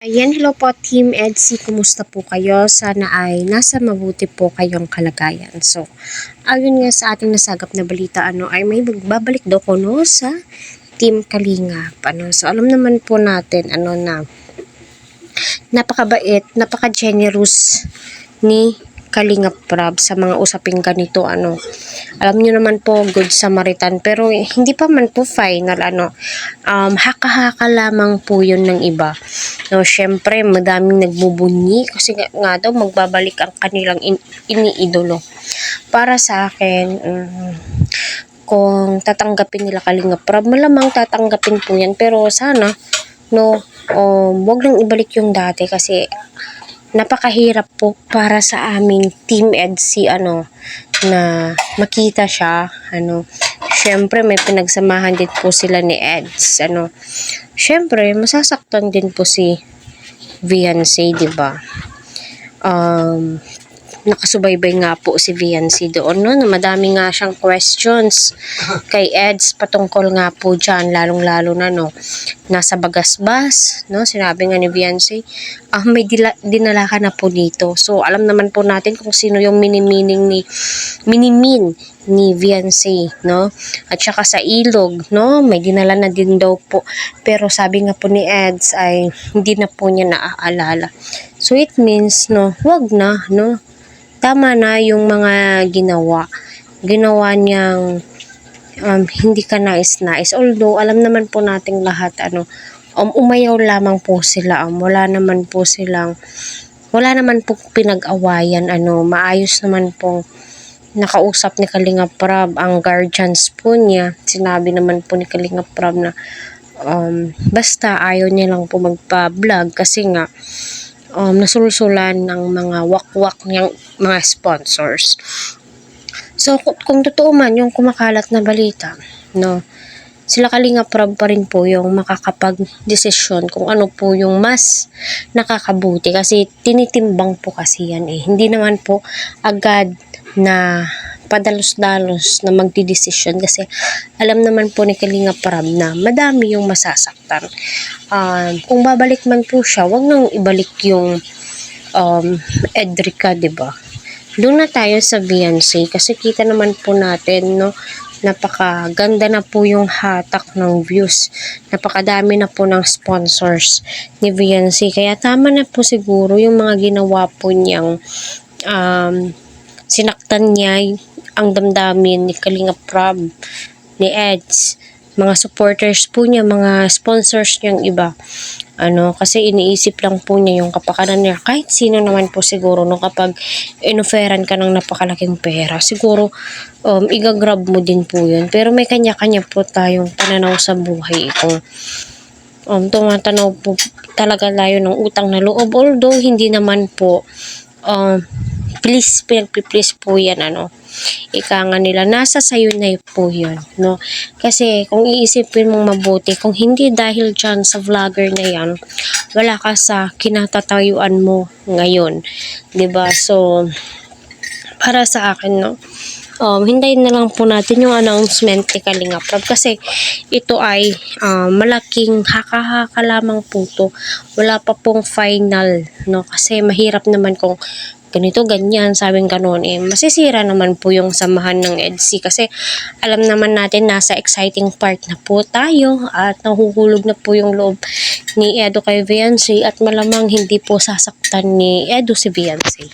Ayan, hello po Team EDSI, kumusta po kayo? Sana ay nasa mabuti po kayong kalagayan. So, ayun nga sa ating nasagap na balita, ay may babalik daw ko sa Team Kalingap. So, alam naman po natin, na napakabait, napaka-generous ni Kalingap Prab sa mga usaping ganito, alam niyo naman po, good Samaritan, pero hindi pa man po final, haka-haka lamang po yun ng iba. No, syempre, madaming nagbubunyi kasi nga daw magbabalik ang kanilang iniidolo. Para sa akin, kung tatanggapin nila Kalingap Prab, malamang tatanggapin po yan, pero sana, wag nang ibalik yung dati kasi napakahirap po para sa aming Team EDSI na makita siya. Syempre may pinagsamahan din po sila ni EDS. Syempre masasaktan din po si Viancy, 'di ba? Nakasubaybay nga po si Viancy doon, na madami nga siyang questions kay EDS patungkol nga po dyan, lalong-lalo na nasa Bagasbas, sinabi nga ni Viancy, may dinala ka na po dito. So alam naman po natin kung sino yung minimin ni Viancy, at saka sa Ilog, may dinala na din daw po, pero sabi nga po ni EDS ay hindi na po niya naaalala. So it means wag na, tama na yung mga ginawa niyang hindi ka nais-nais. Although alam naman po nating lahat umayaw lamang po sila, wala naman po pinag-awayan, maayos naman po nakausap ni Kalingap Prab ang guardians po niya. Sinabi naman po ni Kalingap Prab na basta ayaw niya lang po magpa-vlog kasi nga nasulsulan ng mga wakwak niyang mga sponsors. So kung totoo man yung kumakalat na balita, sila Kalingap Prab pa rin po yung makakapag-desisyon kung ano po yung mas nakakabuti, kasi tinitimbang po kasi yan hindi naman po agad na padalos-dalos na magdidesisyon kasi alam naman po ni Kalingap Prab na madami yung masasaktan. Kung babalik man po siya, wag nang ibalik yung Edrica, 'di ba? Doon na tayo sa Viancy kasi kita naman po natin, napakaganda na po yung hatak ng views. Napakadami na po ng sponsors ni Viancy. Kaya tama na po siguro yung mga ginawa po niyang sinaktan niya ang damdamin ni Kalingap Prab, ni EDS, mga supporters po niya, mga sponsors niyang iba. Kasi iniisip lang po niya yung kapakanan niya. Kahit sino naman po siguro, kapag inoferan ka ng napakalaking pera, siguro igagrab mo din po yun. Pero may kanya-kanya po tayong pananaw sa buhay. Kung tumatanaw po talaga tayo ng utang na loob, although hindi naman po pinagpiplease po yan, ika nga nila, nasa sayo na po yun, kasi kung iisipin mong mabuti, kung hindi dahil dyan sa vlogger na yan, wala ka sa kinatatayuan mo ngayon, 'di ba? So para sa akin, hintayin na lang po natin yung announcement ni Kalingap Prab kasi ito ay malaking haka-haka lamang po to. Wala pa pong final, kasi mahirap naman kung ganito, ganyan, sabing ganon, masisira naman po yung samahan ng EDSI kasi alam naman natin nasa exciting part na po tayo at nahuhulog na po yung loob ni Edo kay Viancy at malamang hindi po sasaktan ni Edo si Viancy.